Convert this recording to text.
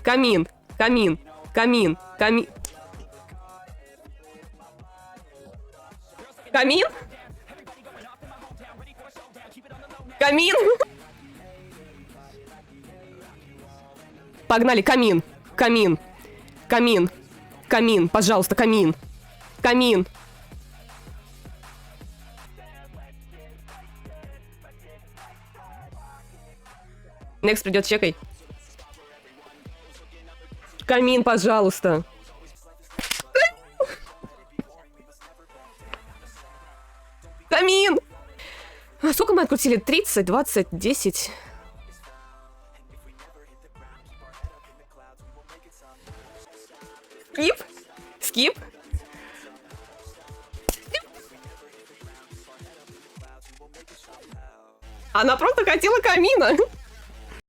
камин, камин, камин, камин. Камин? Камин? Погнали, камин, камин, камин, камин, пожалуйста, камин, камин. Next придет, чекай. Камин, пожалуйста. Камин! А сколько мы открутили? 30, 20, 10. Скип? Скип? Она просто хотела камина.